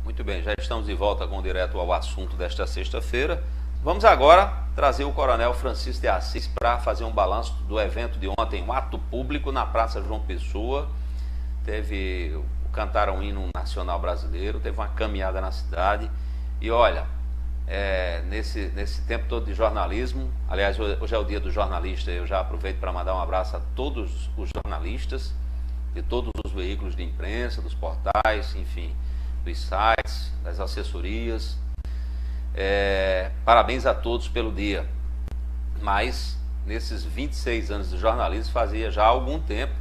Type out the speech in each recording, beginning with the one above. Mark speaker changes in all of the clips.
Speaker 1: Muito bem, já estamos de volta com direto ao assunto desta sexta-feira. Vamos agora trazer o Coronel Francisco de Assis para fazer um balanço do evento de ontem, um ato público na Praça João Pessoa. Cantaram um hino nacional brasileiro, teve uma caminhada na cidade. E olha, nesse tempo todo de jornalismo, aliás, hoje é o dia do jornalista, eu já aproveito para mandar um abraço a todos os jornalistas de todos os veículos de imprensa, dos portais, enfim, dos sites, das assessorias. Parabéns a todos pelo dia. Mas nesses 26 anos de jornalismo, fazia já algum tempo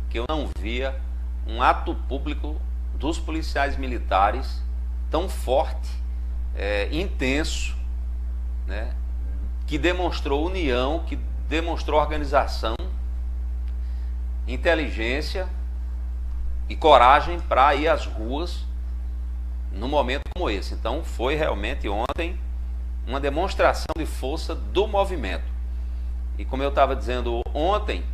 Speaker 1: que eu não via um ato público dos policiais militares tão forte, intenso, né, que demonstrou união, que demonstrou organização, inteligência e coragem para ir às ruas num momento como esse. Então foi realmente ontem uma demonstração de força do movimento. E como eu estava dizendo ontem,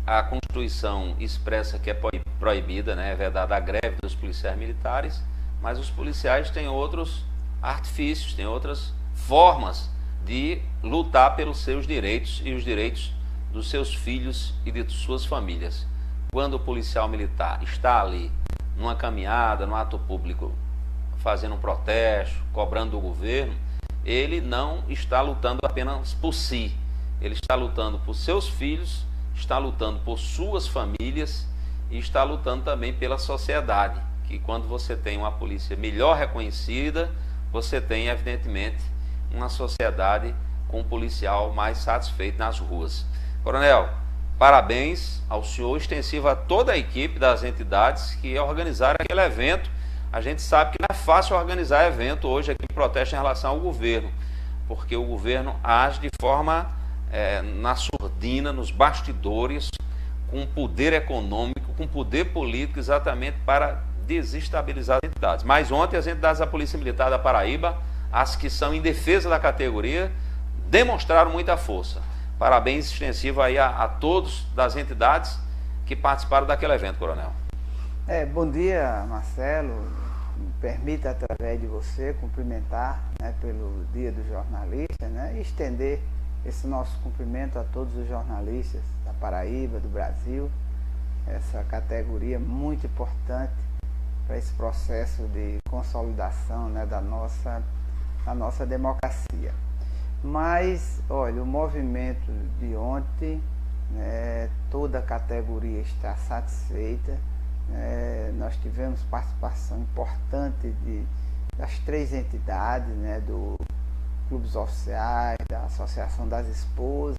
Speaker 1: a Constituição expressa que é proibida, né, é vedada a greve dos policiais militares, mas os policiais têm outros artifícios, têm outras formas de lutar pelos seus direitos e os direitos dos seus filhos e de suas famílias. Quando o policial militar está ali numa caminhada, num ato público, fazendo um protesto, cobrando do governo, ele não está lutando apenas por si, ele está lutando por seus filhos, está lutando por suas famílias e está lutando também pela sociedade, que quando você tem uma polícia melhor reconhecida, você tem, evidentemente, uma sociedade com um policial mais satisfeito nas ruas. Coronel, parabéns ao senhor, extensivo a toda a equipe das entidades que organizaram aquele evento. A gente sabe que não é fácil organizar evento hoje aqui em protesto em relação ao governo, porque o governo age de forma na surdina, nos bastidores, com poder econômico, com poder político, exatamente para desestabilizar as entidades. Mas ontem as entidades da Polícia Militar da Paraíba, as que são em defesa da categoria, demonstraram muita força. Parabéns extensivo aí a todos das entidades que participaram daquele evento, Coronel.
Speaker 2: Bom dia, Marcelo. Me permita, através de você, cumprimentar, né, pelo Dia do Jornalista, né, e estender esse nosso cumprimento a todos os jornalistas da Paraíba, do Brasil, essa categoria muito importante para esse processo de consolidação, né, da nossa democracia. Mas, olha, o movimento de ontem, né, toda a categoria está satisfeita. Nós tivemos participação importante das três entidades, né, do Clubes Oficiais, da Associação das Esposas,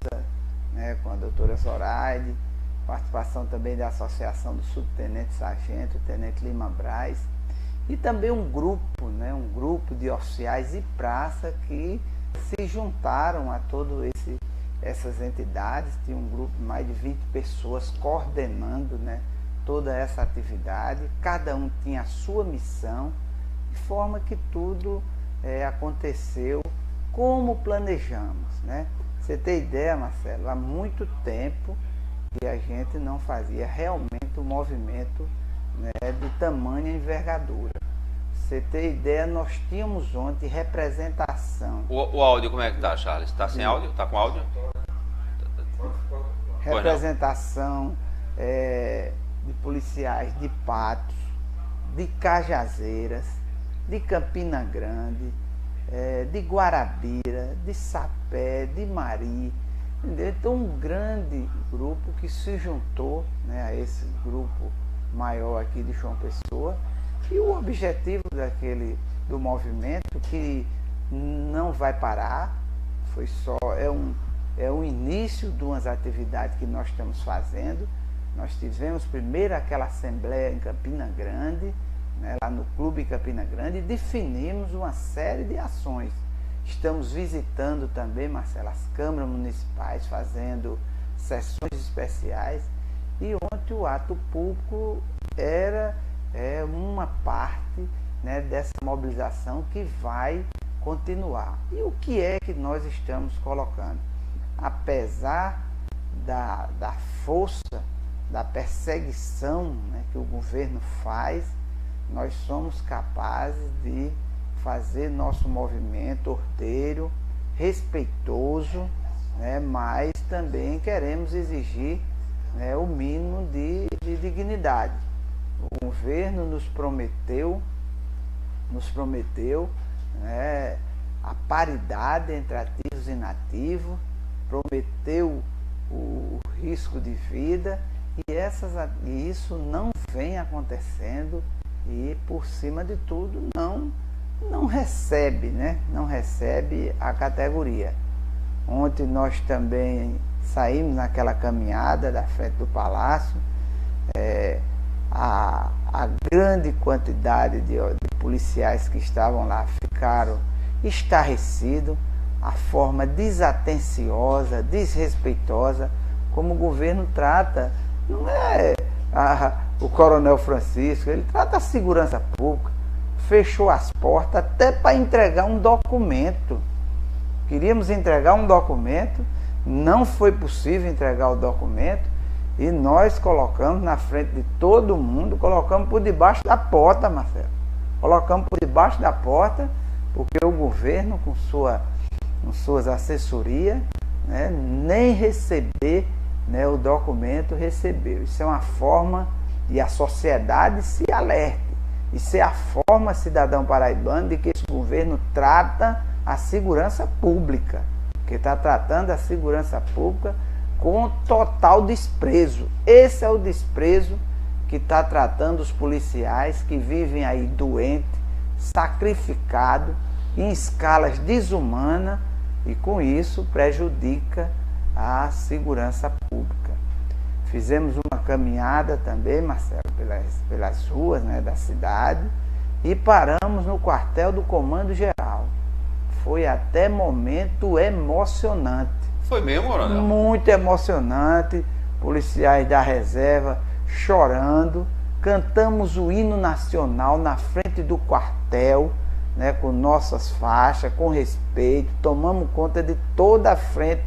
Speaker 2: né, com a doutora Zoraide, participação também da Associação do Subtenente Sargento, Tenente Lima Braz, e também um grupo de oficiais e praça que se juntaram a todas essas entidades. Tinha um grupo de mais de 20 pessoas coordenando, né, toda essa atividade, cada um tinha a sua missão, de forma que tudo aconteceu como planejamos, né? Você tem ideia, Marcelo, há muito tempo que a gente não fazia realmente um movimento, né, de tamanha envergadura. Você tem ideia, nós tínhamos ontem representação.
Speaker 1: O áudio como é que tá, Charles? Tá sem áudio? Tá com áudio?
Speaker 2: Representação de policiais de Patos, de Cajazeiras, de Campina Grande, de Guarabira, de Sapé, de Mari. Entendeu? Então um grande grupo que se juntou, né, a esse grupo maior aqui de João Pessoa. E o objetivo do movimento, que não vai parar, é o início de umas atividades que nós estamos fazendo. Nós tivemos primeiro aquela assembleia em Campina Grande, né, lá no Clube Campina Grande, e definimos uma série de ações. Estamos visitando também, Marcelo, as câmaras municipais, fazendo sessões especiais. E ontem o ato público era uma parte, né, dessa mobilização que vai continuar. E o que é que nós estamos colocando? Apesar da força, da perseguição, né, que o governo faz, nós somos capazes de fazer nosso movimento ordeiro, respeitoso, né, mas também queremos exigir, né, o mínimo de dignidade. O governo nos prometeu, né, a paridade entre ativos e inativos, prometeu o risco de vida e isso não vem acontecendo e, por cima de tudo, não recebe, né? Não recebe a categoria. Ontem nós também saímos naquela caminhada da frente do Palácio. A grande quantidade de policiais que estavam lá ficaram estarrecidos, a forma desatenciosa, desrespeitosa como o governo trata, não é o Coronel Francisco, ele trata a segurança pública, fechou as portas até para entregar um documento. Queríamos entregar um documento, não foi possível entregar o documento, e nós colocamos na frente de todo mundo, colocamos por debaixo da porta, Marcelo. Colocamos por debaixo da porta, porque o governo, com suas assessorias, né, nem receber, né, o documento recebeu. Isso é uma forma de a sociedade se alerte. Isso é a forma, cidadão paraibano, de que esse governo trata a segurança pública, que está tratando a segurança pública com total desprezo. Esse é o desprezo que está tratando os policiais que vivem aí doentes, sacrificados, em escalas desumanas, e com isso prejudica a segurança pública. Fizemos uma caminhada também, Marcelo, pelas ruas, né, da cidade, e paramos no quartel do Comando Geral. Foi até momento emocionante.
Speaker 1: Foi mesmo, Coronel?
Speaker 2: Muito emocionante. Policiais da reserva chorando. Cantamos o hino nacional na frente do quartel, né, com nossas faixas, com respeito. Tomamos conta de toda a frente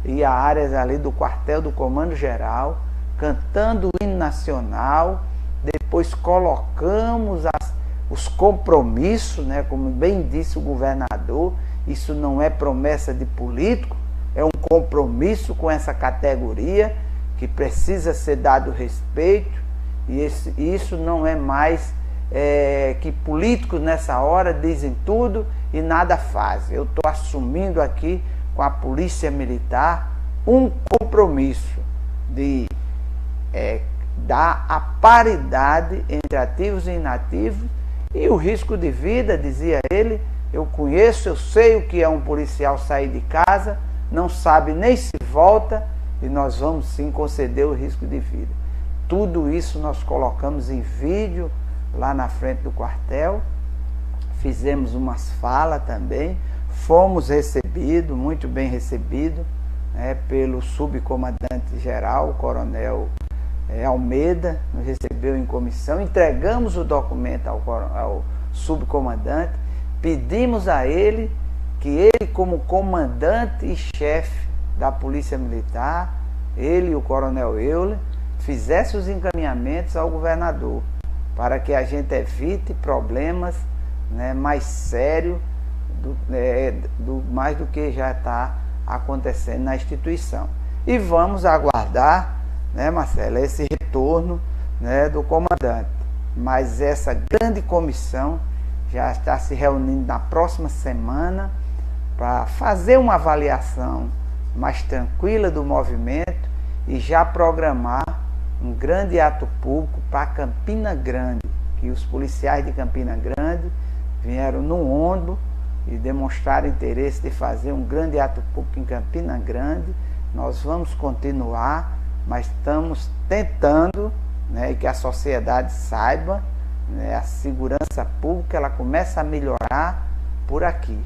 Speaker 2: e a áreas ali do quartel do Comando Geral, cantando o hino nacional. Depois colocamos os compromissos, né, como bem disse o governador, isso não é promessa de político, é um compromisso com essa categoria que precisa ser dado respeito, e isso não é mais que políticos nessa hora dizem tudo e nada fazem. Eu estou assumindo aqui com a Polícia Militar um compromisso de dar a paridade entre ativos e inativos, e o risco de vida, dizia ele, eu conheço, eu sei o que é um policial sair de casa, não sabe nem se volta, e nós vamos sim conceder o risco de vida. Tudo isso nós colocamos em vídeo lá na frente do quartel, fizemos umas falas também, fomos recebidos, muito bem recebidos, né, pelo subcomandante geral, o coronel Almeida, nos recebeu em comissão, entregamos o documento ao subcomandante, pedimos a ele que ele, como comandante e chefe da Polícia Militar, ele e o coronel Euler, fizesse os encaminhamentos ao governador, para que a gente evite problemas, né, mais sérios, mais do que já está acontecendo na instituição. E vamos aguardar, né, Marcelo, esse retorno, né, do comandante. Mas essa grande comissão já está se reunindo na próxima semana para fazer uma avaliação mais tranquila do movimento e já programar um grande ato público para Campina Grande, que os policiais de Campina Grande vieram no ônibus e demonstraram interesse de fazer um grande ato público em Campina Grande. Nós vamos continuar, mas estamos tentando, né, que a sociedade saiba, né, a segurança pública ela começa a melhorar por aqui,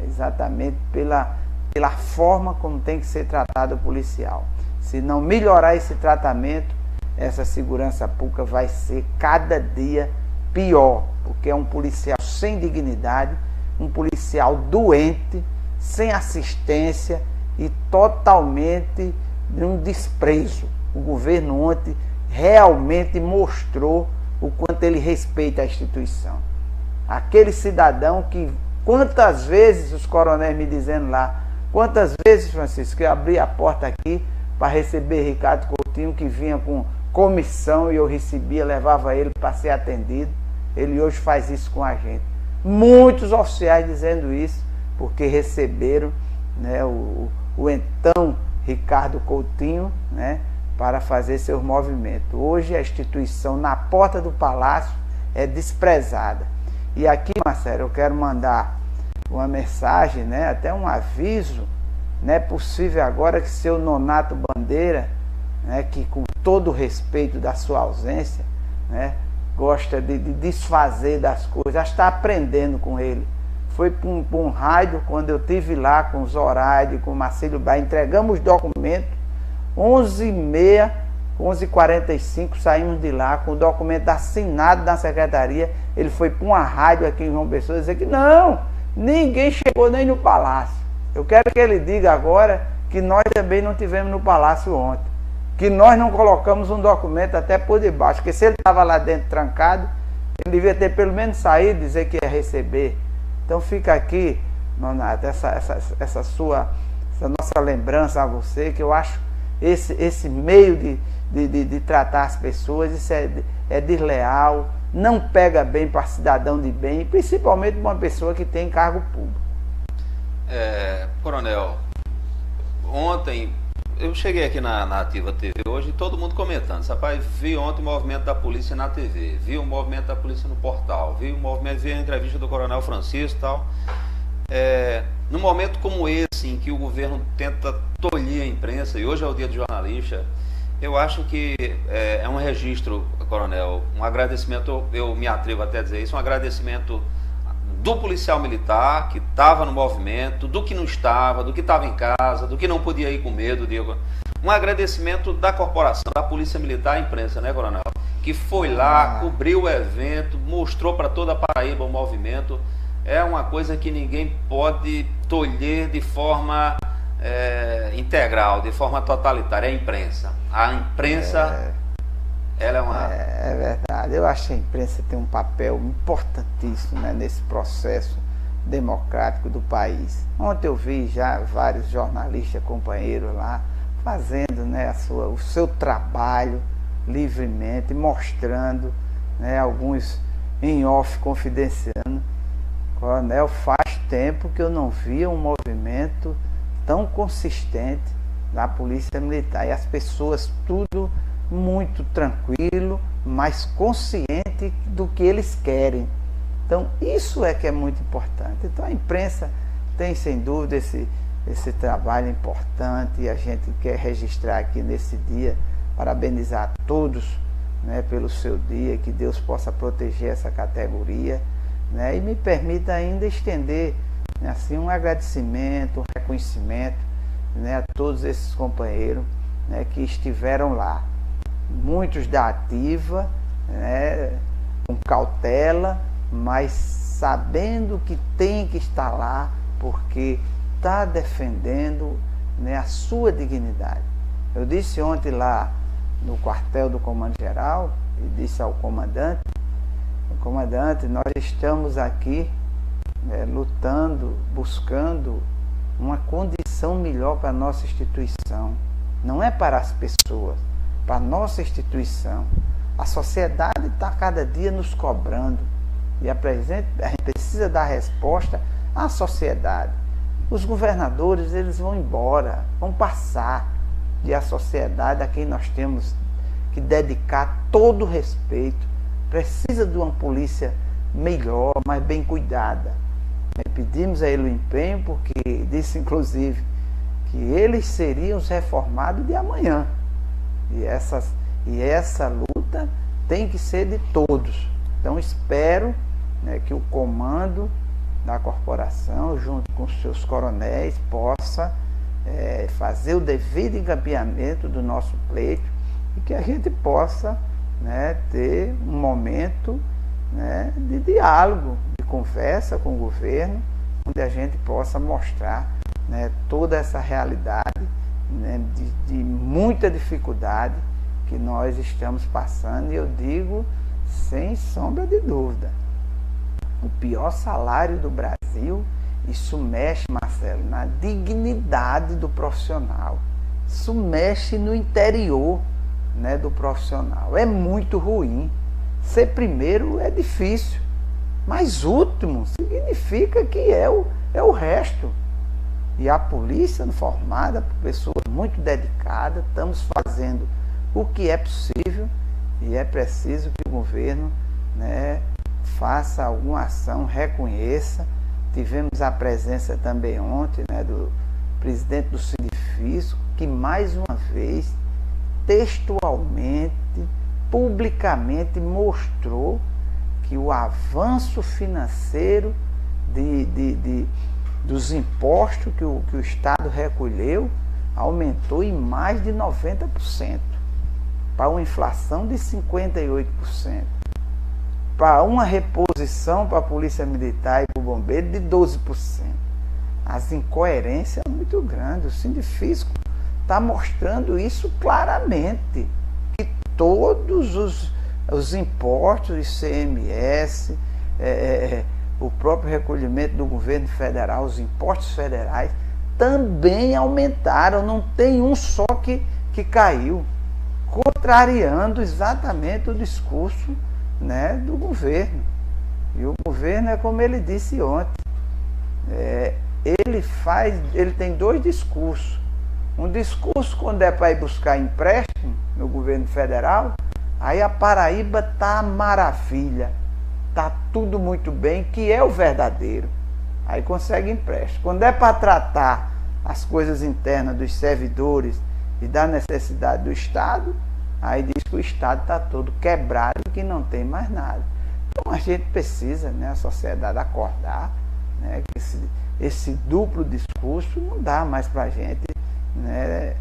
Speaker 2: exatamente pela forma como tem que ser tratado o policial. Se não melhorar esse tratamento, essa segurança pública vai ser cada dia pior, porque é um policial sem dignidade, um policial doente, sem assistência e totalmente de um desprezo. O governo ontem realmente mostrou o quanto ele respeita a instituição. Aquele cidadão que, quantas vezes os coronéis me dizendo lá, quantas vezes, Francisco, que eu abri a porta aqui para receber Ricardo Coutinho, que vinha com comissão e eu recebia, levava ele para ser atendido. Ele hoje faz isso com a gente. Muitos oficiais dizendo isso, porque receberam, né, o então Ricardo Coutinho, né, para fazer seus movimentos. Hoje a instituição na porta do palácio é desprezada. E aqui, Marcelo, eu quero mandar uma mensagem, né, até um aviso. Não é possível agora que seu Nonato Bandeira, né, que com todo o respeito da sua ausência, né, gosta de desfazer das coisas, já está aprendendo com ele. Foi para um rádio, quando eu estive lá com o Zoraide, com o Marcelo Baia, entregamos os documentos, 11h30, 11h45, saímos de lá com o documento assinado na secretaria. Ele foi para uma rádio aqui em João Pessoa dizer que não, ninguém chegou nem no palácio. Eu quero que ele diga agora que nós também não tivemos no palácio ontem, que nós não colocamos um documento até por debaixo, porque se ele estava lá dentro trancado, ele devia ter pelo menos saído e dizer que ia receber. Então fica aqui, Nonato, essa nossa lembrança a você, que eu acho esse meio de tratar as pessoas, isso é desleal, não pega bem para cidadão de bem, principalmente para uma pessoa que tem cargo público.
Speaker 1: Coronel, ontem eu cheguei aqui na Ativa TV hoje e todo mundo comentando. Rapaz, vi ontem o movimento da polícia na TV, vi o movimento da polícia no portal, vi a entrevista do Coronel Francisco e tal. Num momento como esse, em que o governo tenta tolir a imprensa, e hoje é o dia do jornalista, eu acho que é um registro, Coronel, um agradecimento, eu me atrevo até a dizer isso, um agradecimento do policial militar que estava no movimento, do que não estava, do que estava em casa, do que não podia ir com medo, Diego. Um agradecimento da corporação, da Polícia Militar à imprensa, né, Coronel? Que foi lá, cobriu o evento, mostrou para toda a Paraíba o movimento. É uma coisa que ninguém pode tolher de forma integral, de forma totalitária. É a imprensa. A imprensa, ela é uma...
Speaker 2: É verdade. Eu acho que a imprensa tem um papel importantíssimo, né, nesse processo democrático do país. Ontem eu vi já vários jornalistas, companheiros lá, fazendo, né, o seu trabalho livremente, mostrando, né, alguns em off confidenciando. Coronel, faz tempo que eu não via um movimento tão consistente da Polícia Militar. E as pessoas tudo muito tranquilo, mas consciente do que eles querem. Então, isso é que é muito importante. Então, a imprensa tem, sem dúvida, esse trabalho importante, e a gente quer registrar aqui nesse dia, parabenizar a todos, né, pelo seu dia, que Deus possa proteger essa categoria, né, e me permita ainda estender, né, assim, um agradecimento, um reconhecimento, né, a todos esses companheiros, né, que estiveram lá. Muitos da ativa, né, com cautela, mas sabendo que tem que estar lá, porque está defendendo, né, a sua dignidade. Eu disse ontem lá no quartel do comando-geral, e disse ao comandante, nós estamos aqui, né, lutando, buscando uma condição melhor para a nossa instituição. Não é para as pessoas, para a nossa instituição. A sociedade está cada dia nos cobrando, e a gente precisa dar resposta à sociedade. Os governadores, eles vão embora, vão passar, e a sociedade a quem nós temos que dedicar todo o respeito precisa de uma polícia melhor, mais bem cuidada. Pedimos a ele o empenho, porque disse inclusive que eles seriam os reformados de amanhã. E essa luta tem que ser de todos. Então espero, né, que o comando da corporação, junto com os seus coronéis, possa fazer o devido encaminhamento do nosso pleito, e que a gente possa, né, ter um momento, né, de diálogo, de conversa com o governo, onde a gente possa mostrar, né, toda essa realidade, né, de muita dificuldade que nós estamos passando. E eu digo sem sombra de dúvida. O pior salário do Brasil, isso mexe, Marcelo, na dignidade do profissional. Isso mexe no interior, né, do profissional. É muito ruim. Ser primeiro é difícil, mas último significa que é o resto. E a polícia, formada por pessoas muito dedicadas, estamos fazendo o que é possível e é preciso que o governo, né, faça alguma ação, reconheça. Tivemos a presença também ontem, né, do presidente do Sindifisco, que mais uma vez, textualmente, publicamente mostrou que o avanço financeiro dos impostos que o Estado recolheu aumentou em mais de 90%, para uma inflação de 58%, para uma reposição para a Polícia Militar e para o Bombeiro de 12%. As incoerências são muito grandes. O Sindifisco está mostrando isso claramente, que todos os impostos, ICMS, o próprio recolhimento do governo federal, os impostos federais, também aumentaram. Não tem um só que caiu, contrariando exatamente o discurso, né, do governo. E o governo é como ele disse ontem, ele tem dois discursos. Um discurso quando é para ir buscar empréstimo no governo federal, aí a Paraíba está maravilha, está tudo muito bem, que é o verdadeiro. Aí consegue empréstimo. Quando é para tratar as coisas internas dos servidores e da necessidade do Estado, aí diz que o Estado está todo quebrado e que não tem mais nada. Então a gente precisa, né, a sociedade acordar, né, que esse duplo discurso não dá mais para a gente, né,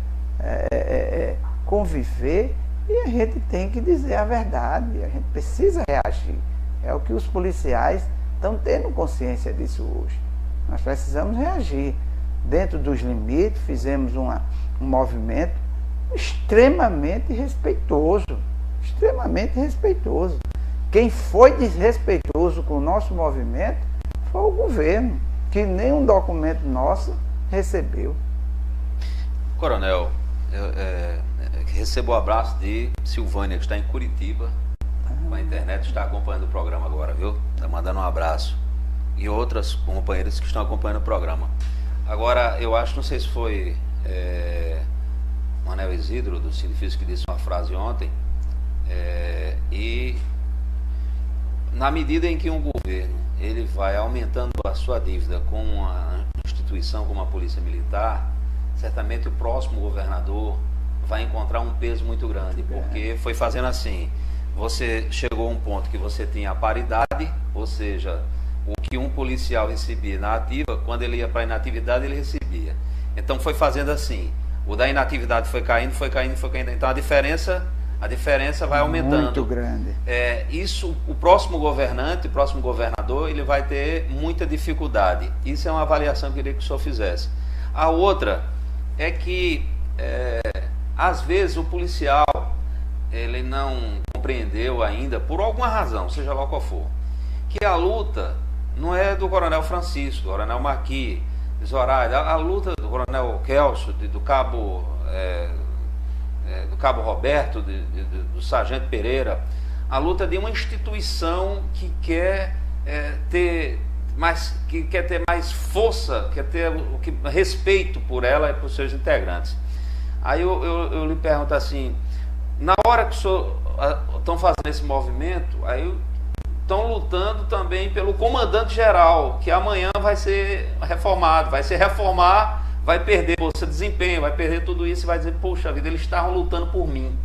Speaker 2: conviver, e a gente tem que dizer a verdade, a gente precisa reagir. É o que os policiais estão tendo consciência disso hoje. Nós precisamos reagir. Dentro dos limites, fizemos um movimento extremamente respeitoso. Extremamente respeitoso. Quem foi desrespeitoso com o nosso movimento foi o governo, que nem um documento nosso recebeu.
Speaker 1: Coronel, recebo o abraço de Silvânia, que está em Curitiba. A internet está acompanhando o programa agora, viu? Está mandando um abraço. E outras companheiras que estão acompanhando o programa. Agora, eu acho, não sei se foi Manuel Isidro, do Sindifisco, que disse uma frase ontem, e na medida em que um governo ele vai aumentando a sua dívida com uma instituição como a Polícia Militar, certamente o próximo governador vai encontrar um peso muito grande, porque foi fazendo assim. Você chegou a um ponto que você tinha a paridade, ou seja, o que um policial recebia na ativa, quando ele ia para a inatividade, ele recebia. Então foi fazendo assim. O da inatividade foi caindo, foi caindo, foi caindo. Então a diferença vai aumentando.
Speaker 2: Muito grande.
Speaker 1: Isso, o próximo governante, o próximo governador, ele vai ter muita dificuldade. Isso é uma avaliação que eu queria que o senhor fizesse. A outra é que, às vezes, o policial ele não compreendeu ainda, por alguma razão, seja lá qual for, que a luta não é do Coronel Francisco, do Coronel Marquis, de Zoraida, a luta do Coronel Kelso, do Cabo Roberto, do Sargento Pereira, a luta de uma instituição que quer ter mais força, quer ter respeito por ela e por seus integrantes. Aí eu lhe pergunto assim, na hora que o senhor estão fazendo esse movimento, aí estão lutando também pelo comandante-geral, que amanhã vai ser reformado, vai se reformar, vai perder bolsa de desempenho, vai perder tudo isso e vai dizer, poxa vida, eles estavam lutando por mim.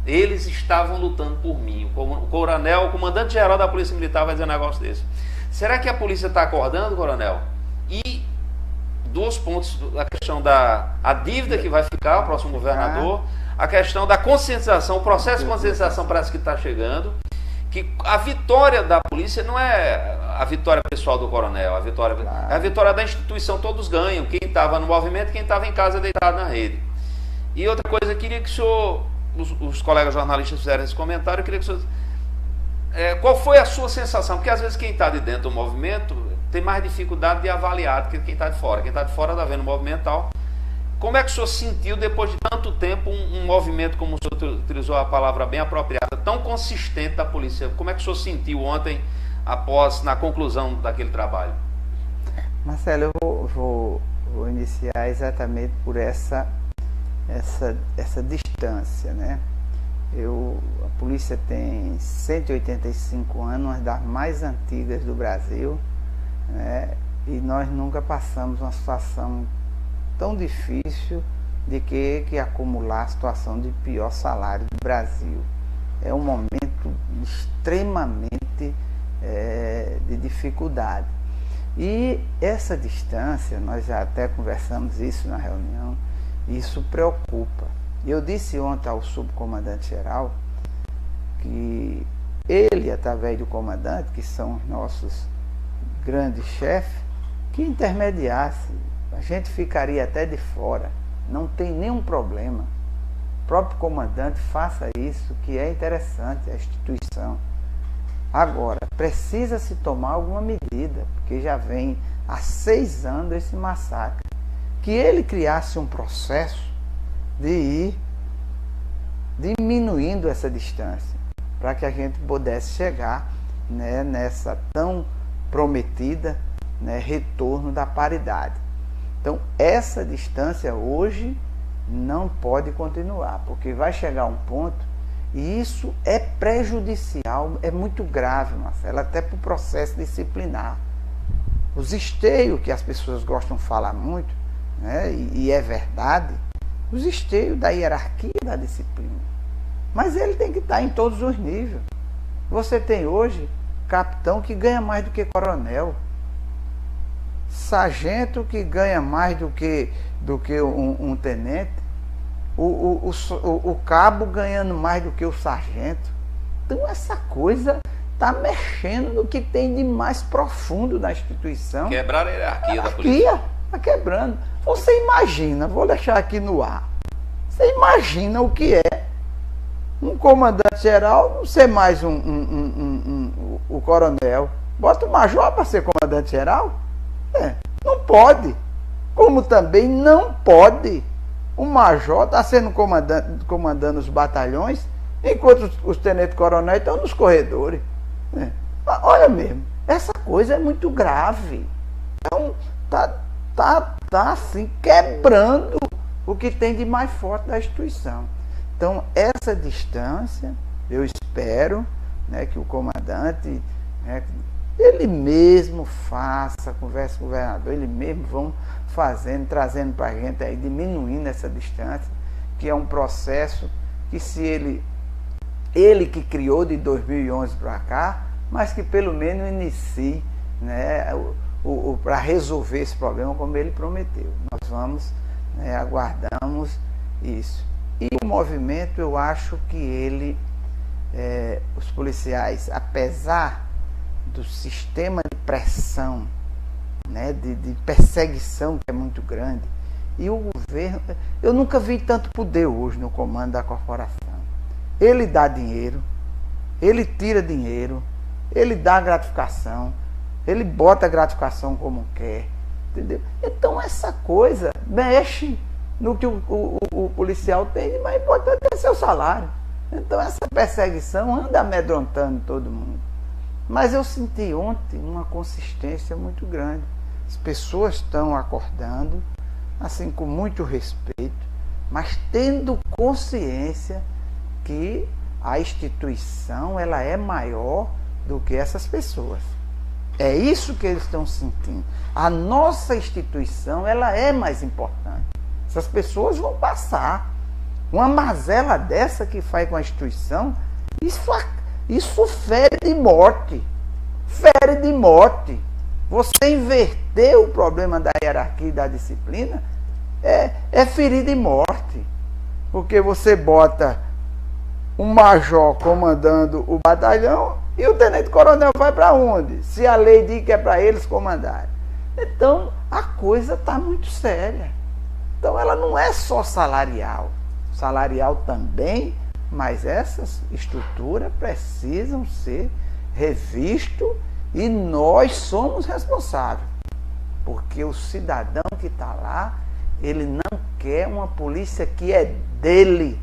Speaker 1: Eles estavam lutando por mim. O coronel, o comandante-geral da Polícia Militar vai dizer um negócio desse. Será que a polícia está acordando, coronel? E dois pontos, a questão a dívida que vai ficar, o próximo governador, a questão da conscientização, o processo de conscientização parece que está chegando, que a vitória da polícia não é a vitória pessoal do coronel, é a vitória da instituição, todos ganham, quem estava no movimento, quem estava em casa deitado na rede. E outra coisa, eu queria que o senhor, os colegas jornalistas fizeram esse comentário, eu queria que o senhor qual foi a sua sensação? Porque às vezes quem está de dentro do movimento tem mais dificuldade de avaliar do que quem está de fora. Quem está de fora está vendo o movimento e tal. Como é que o senhor sentiu, depois de tanto tempo, um movimento, como o senhor utilizou a palavra bem apropriada, tão consistente da polícia? Como é que o senhor sentiu ontem, na conclusão daquele trabalho?
Speaker 2: Marcelo, eu vou iniciar exatamente por essa distância, né? A polícia tem 185 anos, uma das mais antigas do Brasil, né? E nós nunca passamos uma situação tão difícil de que acumular a situação de pior salário do Brasil. É um momento extremamente de dificuldade. E essa distância, nós já até conversamos isso na reunião, isso preocupa. Eu disse ontem ao subcomandante-geral que ele, através do comandante, que são os nossos grandes chefes, que intermediasse. A gente ficaria até de fora, não tem nenhum problema. O próprio comandante faça isso, que é interessante, a instituição. Agora, precisa-se tomar alguma medida, porque já vem há 6 anos esse massacre. Que ele criasse um processo de ir diminuindo essa distância, para que a gente pudesse chegar, né, nessa tão prometida, né, retorno da paridade. Então, essa distância hoje não pode continuar, porque vai chegar um ponto, e isso é prejudicial, é muito grave, Marcelo, até para o processo disciplinar. Os esteios, que as pessoas gostam de falar muito, né, e é verdade, os esteios da hierarquia da disciplina. Mas ele tem que estar em todos os níveis. Você tem hoje capitão que ganha mais do que coronel, sargento que ganha mais do que um tenente, o cabo ganhando mais do que o sargento. Então essa coisa está mexendo no que tem de mais profundo na instituição.
Speaker 1: Quebrar a hierarquia da polícia.
Speaker 2: Está quebrando. Você imagina, vou deixar aqui no ar, você imagina o que é um comandante-geral não ser mais o coronel. Bota o major para ser comandante-geral? Não pode. Como também não pode o major estar sendo comandando os batalhões, enquanto os tenentes-coronéis estão nos corredores. Olha mesmo, essa coisa é muito grave. Então, tá assim, quebrando o que tem de mais forte da instituição. Então, essa distância, eu espero, né, que o comandante, né, ele mesmo faça, converse com o governador, ele mesmo vão fazendo, trazendo para a gente, aí, diminuindo essa distância, que é um processo que se ele que criou de 2011 para cá, mas que pelo menos inicie, né, para resolver esse problema como ele prometeu. Nós vamos, né, aguardamos isso. E o movimento, eu acho que os policiais, apesar do sistema de pressão, né, de perseguição que é muito grande, e o governo, eu nunca vi tanto poder hoje no comando da corporação. Ele dá dinheiro, ele tira dinheiro, ele dá gratificação, ele bota a gratificação como quer, entendeu? Então essa coisa mexe no que o policial tem, mas importante é seu salário. Então essa perseguição anda amedrontando todo mundo. Mas eu senti ontem uma consistência muito grande. As pessoas estão acordando, assim, com muito respeito, mas tendo consciência que a instituição, ela é maior do que essas pessoas. É isso que eles estão sentindo. A nossa instituição, ela é mais importante. Essas pessoas vão passar. Uma mazela dessa que faz com a instituição, isso fere de morte. Fere de morte. Você inverter o problema da hierarquia e da disciplina é ferir de morte. Porque você bota um major comandando o batalhão e o tenente-coronel vai para onde? Se a lei diz que é para eles comandarem. Então, a coisa está muito séria. Então, ela não é só salarial. Salarial também, mas essas estruturas precisam ser revisto e nós somos responsáveis. Porque o cidadão que está lá, ele não quer uma polícia que é dele.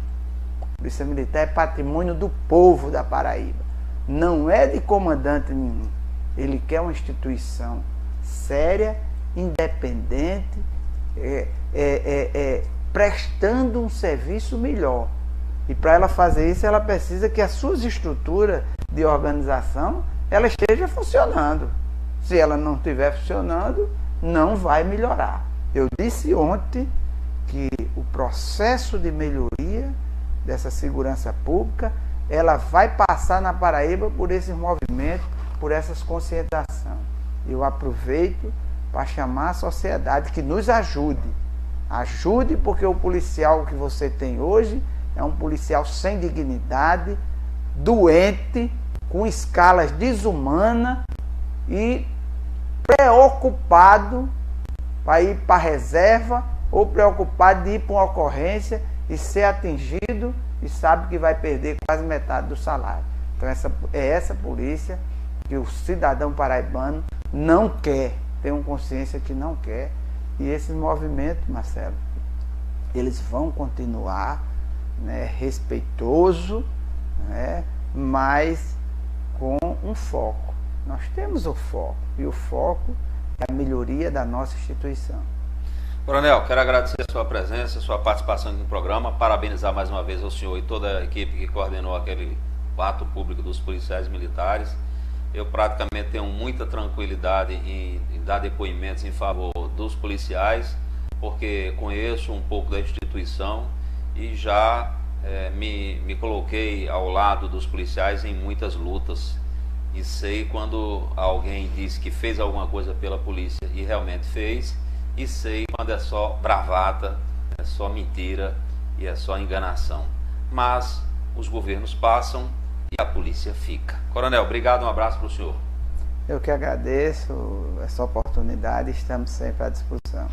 Speaker 2: A Polícia Militar é patrimônio do povo da Paraíba. Não é de comandante nenhum. Ele quer uma instituição séria, independente, prestando um serviço melhor. E para ela fazer isso, ela precisa que as suas estruturas de organização ela esteja funcionando. Se ela não estiver funcionando, não vai melhorar. Eu disse ontem que o processo de melhoria dessa segurança pública, ela vai passar na Paraíba por esses movimentos, por essas conscientizações. Eu aproveito para chamar a sociedade que nos ajude. Ajude, porque o policial que você tem hoje é um policial sem dignidade, doente, com escalas desumanas e preocupado para ir para a reserva ou preocupado de ir para uma ocorrência e ser atingido e sabe que vai perder quase metade do salário. Então essa polícia que o cidadão paraibano não quer, tem uma consciência que não quer. E esses movimentos, Marcelo, eles vão continuar, né, respeitoso, né, mas com um foco. Nós temos o foco, e o foco é a melhoria da nossa instituição.
Speaker 1: Coronel, quero agradecer a sua presença, a sua participação no programa, parabenizar mais uma vez ao senhor e toda a equipe que coordenou aquele ato público dos policiais militares. Eu praticamente tenho muita tranquilidade em dar depoimentos em favor dos policiais, porque conheço um pouco da instituição e já me coloquei ao lado dos policiais em muitas lutas. E sei quando alguém diz que fez alguma coisa pela polícia e realmente fez, e sei quando é só bravata, é só mentira e é só enganação. Mas os governos passam e a polícia fica. Coronel, obrigado, um abraço para o senhor.
Speaker 2: Eu que agradeço essa oportunidade, estamos sempre à disposição.